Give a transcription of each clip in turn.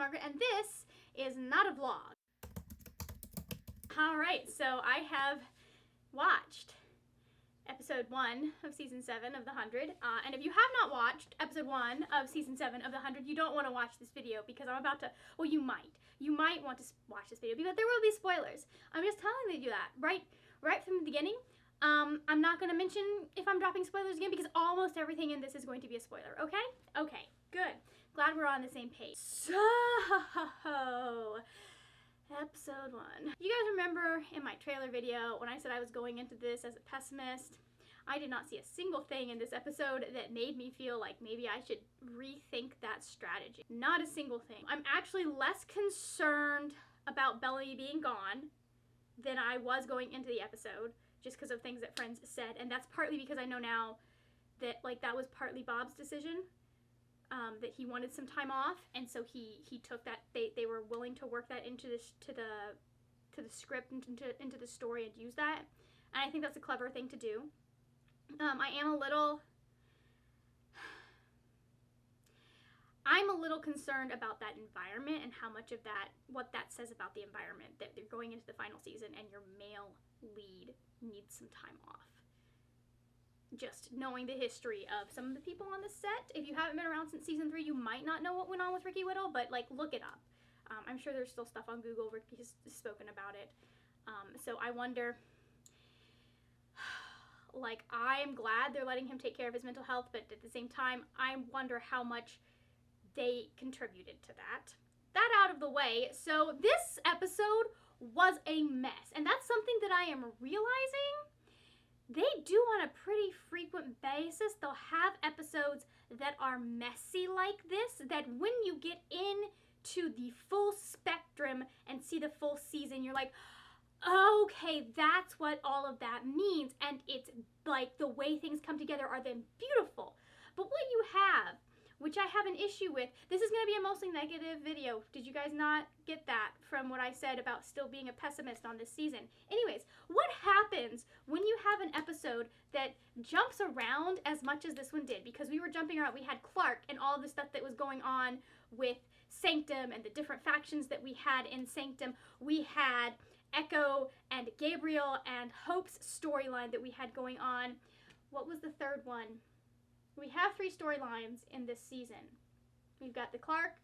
Margaret, and this is not a vlog. Alright, so I have watched episode 1 of season 7 of The 100, and if you have not watched episode 1 of season 7 of The 100, you don't want to watch this video because I'm about to, well, you might want to watch this video because there will be spoilers. I'm just telling you that right from the beginning. I'm not going to mention if I'm dropping spoilers again because almost everything in this is going to be a spoiler, okay? Okay, good. Glad we're on the same page. So, episode 1. You guys remember in my trailer video when I said I was going into this as a pessimist? I did not see a single thing in this episode that made me feel like maybe I should rethink that strategy. Not a single thing. I'm actually less concerned about Bellamy being gone than I was going into the episode, just because of things that friends said, and that's partly because I know now that that was partly Bob's decision, that he wanted some time off, and so he took that. They were willing to work that into this to the script and into the story and use that, and I think that's a clever thing to do. I'm a little concerned about that environment and how much of what that says about the environment, that they're going into the final season and your male lead needs some time off. Just knowing the history of some of the people on the set, if you haven't been around since season 3, you might not know what went on with Ricky Whittle, but look it up. I'm sure there's still stuff on Google. Ricky's spoken about it. So I wonder, I'm glad they're letting him take care of his mental health, but at the same time, I wonder how much they contributed to that. That out of the way, so this episode was a mess, and that's something that I am realizing. They do on a pretty frequent basis. They'll have episodes that are messy like this, that when you get into the full spectrum and see the full season, you're like, okay, that's what all of that means, and it's like the way things come together are then beautiful. But what you have, which I have an issue with, this is going to be a mostly negative video. Did you guys not get that from what I said about still being a pessimist on this season? Anyways, what happens when you have an episode that jumps around as much as this one did? Because we were jumping around. We had Clark and all the stuff that was going on with Sanctum and the different factions that we had in Sanctum. We had Echo and Gabriel and Hope's storyline that we had going on. What was the third one? We have 3 storylines in this season. We've got the Clark,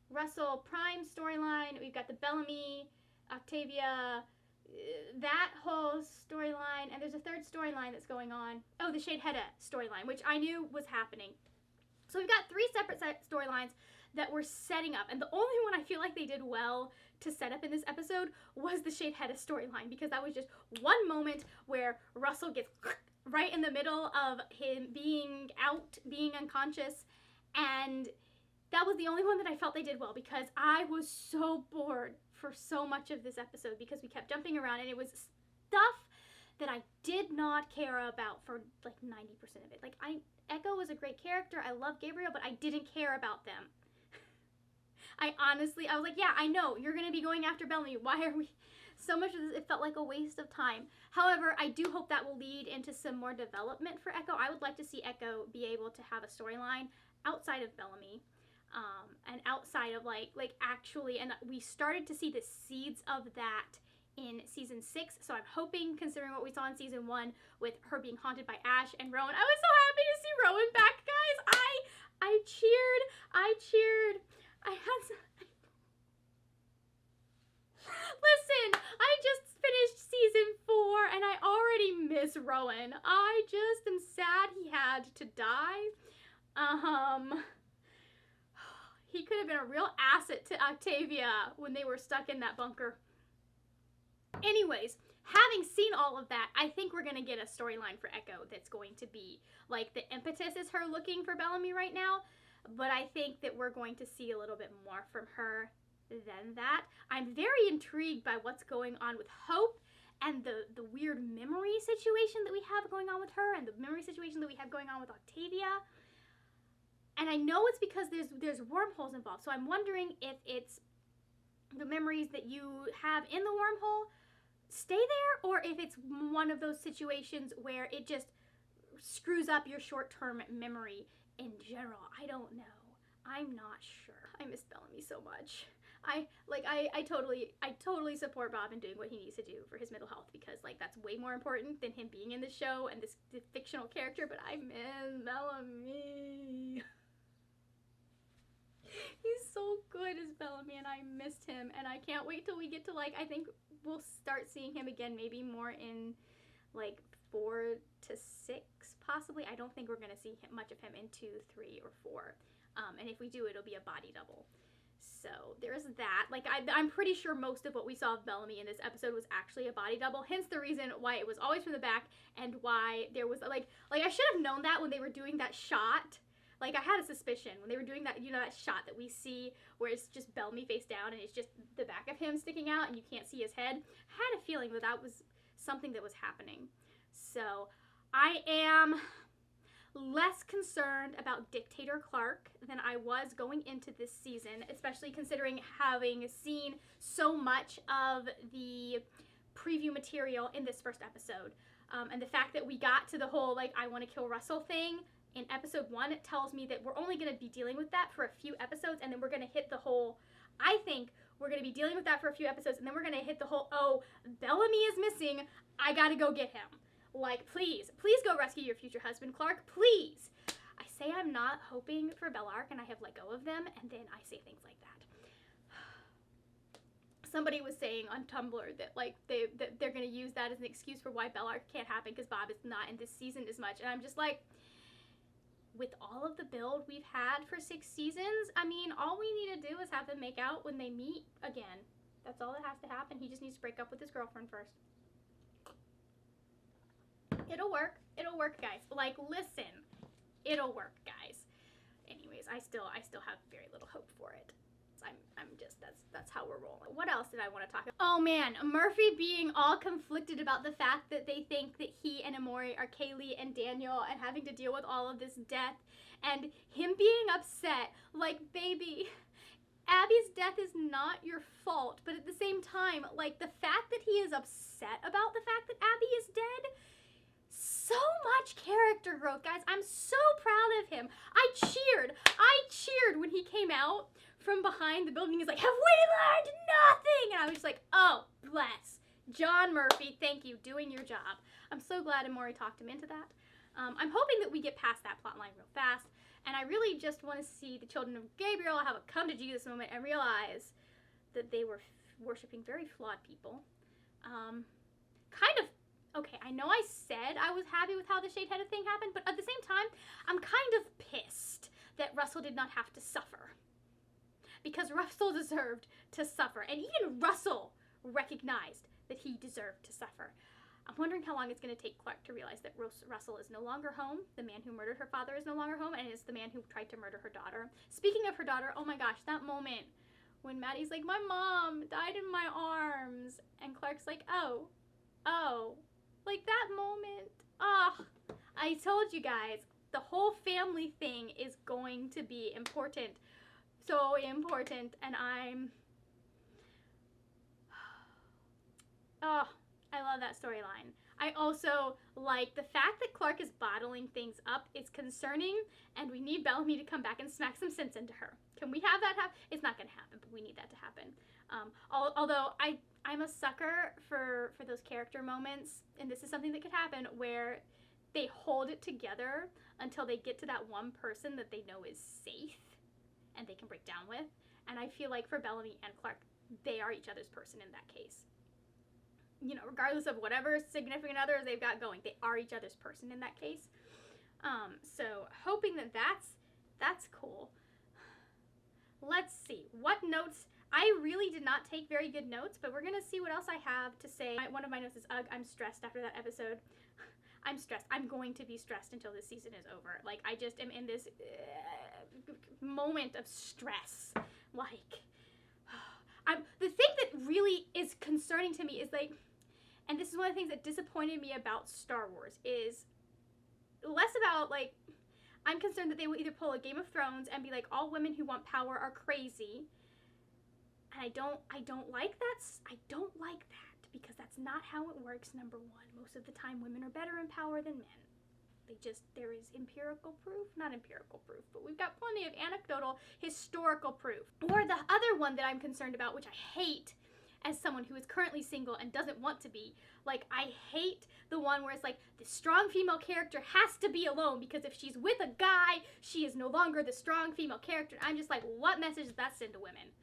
Russell, Prime storyline. We've got the Bellamy, Octavia, that whole storyline. And there's a third storyline that's going on. Oh, the Shade Hedda storyline, which I knew was happening. So we've got 3 separate storylines that we're setting up. And the only one I feel like they did well to set up in this episode was the Shade Hedda storyline, because that was just one moment where Russell gets right in the middle of him being unconscious, and that was the only one that I felt they did well, because I was so bored for so much of this episode because we kept jumping around and it was stuff that I did not care about for 90% of it. Echo was a great character, I love Gabriel, but I didn't care about them. I was like, yeah, I know, you're gonna be going after Bellamy, why are we... So much of this, it felt like a waste of time. However, I do hope that will lead into some more development for Echo. I would like to see Echo be able to have a storyline outside of Bellamy, and outside of actually, and we started to see the seeds of that in season 6. So I'm hoping, considering what we saw in season 1 with her being haunted by Ash and Rowan, I was so happy to see Rowan back, guys. I cheered. I had some... Listen, I just finished season 4 and I already miss Rowan. I just am sad he had to die. He could have been a real asset to Octavia when they were stuck in that bunker. Anyways, having seen all of that, I think we're going to get a storyline for Echo that's going to be, the impetus is her looking for Bellamy right now, but I think that we're going to see a little bit more from her than that. I'm very intrigued by what's going on with Hope and the weird memory situation that we have going on with her and the memory situation that we have going on with Octavia. And I know it's because there's wormholes involved, so I'm wondering if it's the memories that you have in the wormhole stay there, or if it's one of those situations where it just screws up your short-term memory in general. I don't know. I'm not sure. I miss Bellamy so much. I totally support Bob in doing what he needs to do for his mental health, because like that's way more important than him being in the show and this fictional character. But I miss Bellamy. He's so good as Bellamy, and I missed him, and I can't wait till we get to like, I think we'll start seeing him again, maybe more in like 4 to 6 possibly. I don't think we're gonna see much of him in 2, 3, or 4. And if we do, it'll be a body double. So there's that. Like I'm pretty sure most of what we saw of Bellamy in this episode was actually a body double. Hence the reason why it was always from the back, and why there was like I should have known that when they were doing that shot. Like I had a suspicion when they were doing that, you know, that shot that we see where it's just Bellamy face down and it's just the back of him sticking out and you can't see his head. I had a feeling that that was something that was happening. So I am less concerned about Dictator Clark than I was going into this season, especially considering having seen so much of the preview material in this first episode. And the fact that we got to the whole, like, I want to kill Russell thing in episode 1, it tells me that we're only going to be dealing with that for a few episodes, and then we're going to hit the whole, I think we're going to be dealing with that for a few episodes, and then we're going to hit the whole, oh, Bellamy is missing, I got to go get him. Like, please go rescue your future husband, Clark, please. I say I'm not hoping for Bellarke, and I have let go of them, and then I say things like that. Somebody was saying on Tumblr that, like, they're going to use that as an excuse for why Bellarke can't happen because Bob is not in this season as much, and I'm just like, with all of the build we've had for 6 seasons, I mean, all we need to do is have them make out when they meet again. That's all that has to happen. He just needs to break up with his girlfriend first. It'll work. It'll work, guys. Like, listen. It'll work, guys. Anyways, I still have very little hope for it. I'm just, that's how we're rolling. What else did I want to talk about? Oh man, Murphy being all conflicted about the fact that they think that he and Amori are Kaylee and Daniel and having to deal with all of this death, and him being upset, like, baby, Abby's death is not your fault, but at the same time, like, the fact that he is upset about the fact that Abby is dead, so much character growth, guys. I'm so proud of him. I cheered when he came out from behind the building. He's like, have we learned nothing? And I was just like, oh, bless. John Murphy, thank you, doing your job. I'm so glad Amori talked him into that. I'm hoping that we get past that plot line real fast, and I really just want to see the children of Gabriel have a come to Jesus moment and realize that they were worshiping very flawed people. Kind of, okay, I know I said I was happy with how the shade-headed thing happened, but at the same time, I'm kind of pissed that Russell did not have to suffer. Because Russell deserved to suffer, and even Russell recognized that he deserved to suffer. I'm wondering how long it's going to take Clark to realize that Russell is no longer home, the man who murdered her father is no longer home, and is the man who tried to murder her daughter. Speaking of her daughter, oh my gosh, that moment when Maddie's like, my mom died in my arms, and Clark's like, oh, like that moment, I told you guys, the whole family thing is going to be important. So important, and I love that storyline. I also like the fact that Clark is bottling things up is concerning, and we need Bellamy to come back and smack some sense into her. Can we have that happen? It's not going to happen, but we need that to happen. Although I'm a sucker for those character moments, and this is something that could happen, where they hold it together until they get to that one person that they know is safe and they can break down with. And I feel like for Bellamy and Clark, they are each other's person in that case. You know, regardless of whatever significant others they've got going, they are each other's person in that case. So hoping that that's cool. Let's see, what notes, I really did not take very good notes, but we're gonna see what else I have to say. One of my notes is, ugh, I'm stressed after that episode. I'm stressed. I'm going to be stressed until this season is over. Like, I just am in this moment of stress. Like, the thing that really is concerning to me is, like, and this is one of the things that disappointed me about Star Wars, is less about, like, I'm concerned that they will either pull a Game of Thrones and be like, all women who want power are crazy. And I don't like that. I don't like that, because that's not how it works, number one. Most of the time, women are better in power than men. there is empirical proof, not empirical proof, but we've got plenty of anecdotal historical proof. Or the other one that I'm concerned about, which I hate as someone who is currently single and doesn't want to be, like, I hate the one where it's like, the strong female character has to be alone because if she's with a guy, she is no longer the strong female character. I'm just like, what message does that send to women?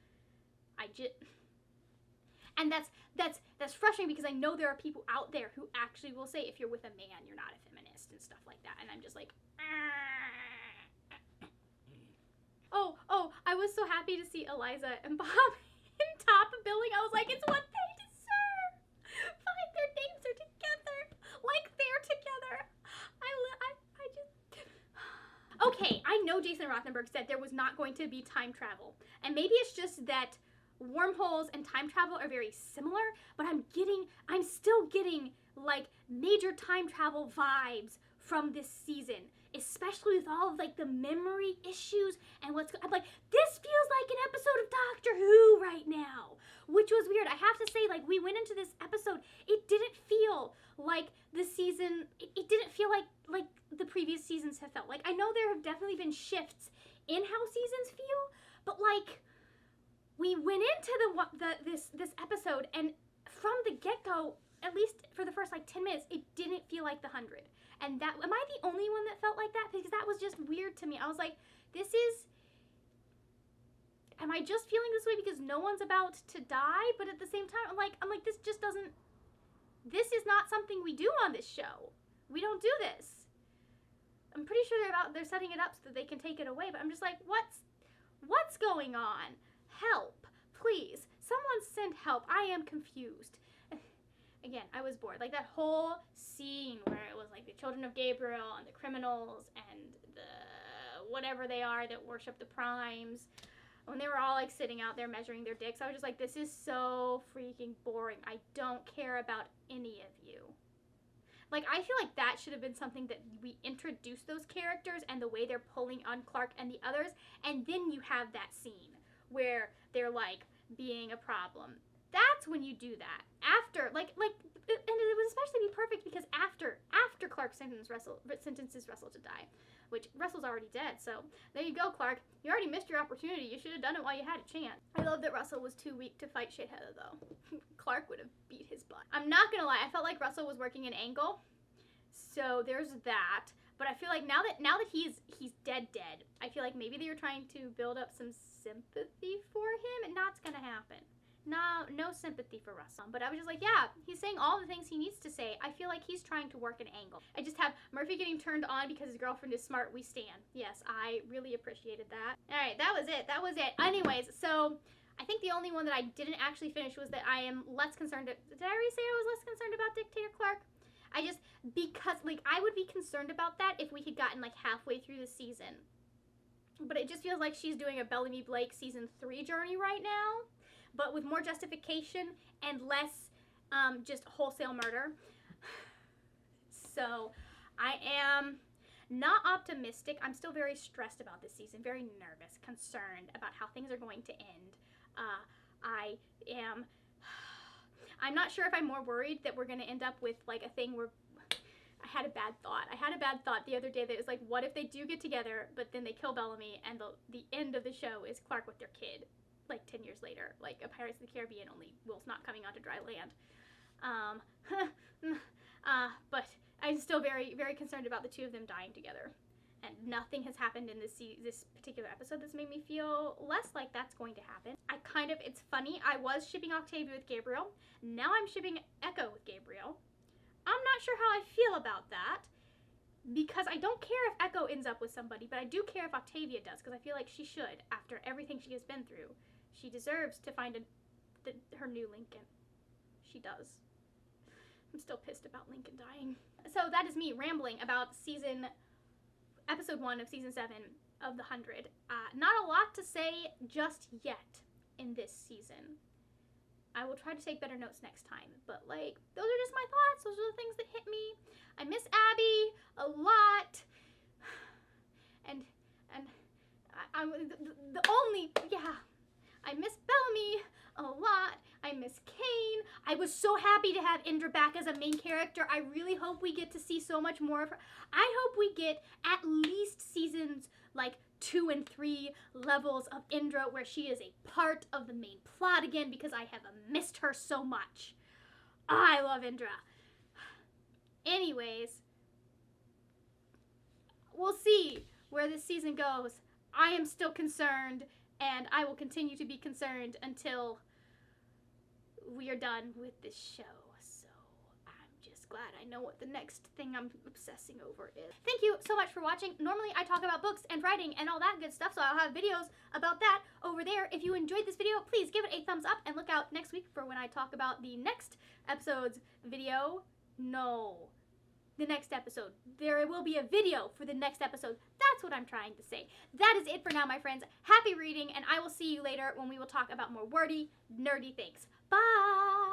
And that's frustrating because I know there are people out there who actually will say, if you're with a man, you're not a feminist and stuff like that. And I'm just like, oh, I was so happy to see Eliza and Bob in top of billing. I was like, it's what they deserve. Fine, their names are together. Like they're together. I just... Okay, I know Jason Rothenberg said there was not going to be time travel. And maybe it's just that wormholes and time travel are very similar, but I'm still getting like major time travel vibes from this season, especially with all of like the memory issues and I'm like, this feels like an episode of Doctor Who right now, which was weird. I have to say, like, we went into this episode, it didn't feel like the season, it didn't feel like the previous seasons have felt. Like, I know there have definitely been shifts in how seasons feel, but like, we went into this episode, and from the get-go, at least for the first like 10 minutes, it didn't feel like the 100. And that, am I the only one that felt like that? Because that was just weird to me. I was like, am I just feeling this way because no one's about to die? But at the same time, I'm like, this is not something we do on this show. We don't do this. I'm pretty sure they're setting it up so that they can take it away, but I'm just like, what's going on? Help, please. Someone send help. I am confused. Again, I was bored. Like that whole scene where it was like the children of Gabriel and the criminals and the whatever they are that worship the primes. When they were all like sitting out there measuring their dicks, I was just like, this is so freaking boring. I don't care about any of you. Like, I feel like that should have been something that we introduce those characters and the way they're pulling on Clark and the others, and then you have that scene where they're like being a problem. That's when you do that. After, and it would especially be perfect because after Clark sentences Russell to die, which Russell's already dead, so there you go, Clark. You already missed your opportunity. You should have done it while you had a chance. I love that Russell was too weak to fight Shithead, though. Clark would have beat his butt. I'm not gonna lie, I felt like Russell was working an angle, so there's that. But I feel like now that he's dead, I feel like maybe they were trying to build up some sympathy for him, and that's gonna happen. No sympathy for Russell. But I was just like, yeah, he's saying all the things he needs to say. I feel like he's trying to work an angle. I just have Murphy getting turned on because his girlfriend is smart. We stan. Yes, I really appreciated that. All right, that was it. Anyways, so I think the only one that I didn't actually finish was that I am less concerned. Did I already say I was less concerned about Dictator Clark? Because, like, I would be concerned about that if we had gotten, like, halfway through the season. But it just feels like she's doing a Bellamy Blake season 3 journey right now, but with more justification and less just wholesale murder. So I am not optimistic. I'm still very stressed about this season, very nervous, concerned about how things are going to end. I'm not sure if I'm more worried that we're going to end up with like a thing where I had a bad thought the other day that was like, what if they do get together, but then they kill Bellamy and the end of the show is Clark with their kid, like 10 years later, like a Pirates of the Caribbean, only Will's not coming onto dry land. But I'm still very, very concerned about the two of them dying together. And nothing has happened in this particular episode that's made me feel less like that's going to happen. It's funny, I was shipping Octavia with Gabriel. Now I'm shipping Echo with Gabriel. I'm not sure how I feel about that, because I don't care if Echo ends up with somebody, but I do care if Octavia does, because I feel like she should, after everything she has been through. She deserves to find her new Lincoln. She does. I'm still pissed about Lincoln dying. So that is me rambling about episode 1 of season 7 of the 100. Not a lot to say just yet in this season. I will try to take better notes next time, but like, those are just my thoughts. Those are the things that hit me. I miss Abby a lot, and I miss Bellamy a lot. I miss Kane. I I was so happy to have Indra back as a main character. I really hope we get to see so much more of her. I hope we get at least seasons like 2 and 3 levels of Indra where she is a part of the main plot again, because I have missed her so much. I love Indra. Anyways, we'll see where this season goes. I am still concerned, and I will continue to be concerned until we are done with this show. So I'm just glad I know what the next thing I'm obsessing over is. Thank you so much for watching. Normally I talk about books and writing and all that good stuff, so I'll have videos about that over there. If you enjoyed this video, please give it a thumbs up and look out next week for when I talk about the next episode's video. No. The next episode. There will be a video for the next episode. That's what I'm trying to say. That is it for now, my friends. Happy reading, and I will see you later when we will talk about more wordy, nerdy things. Bye!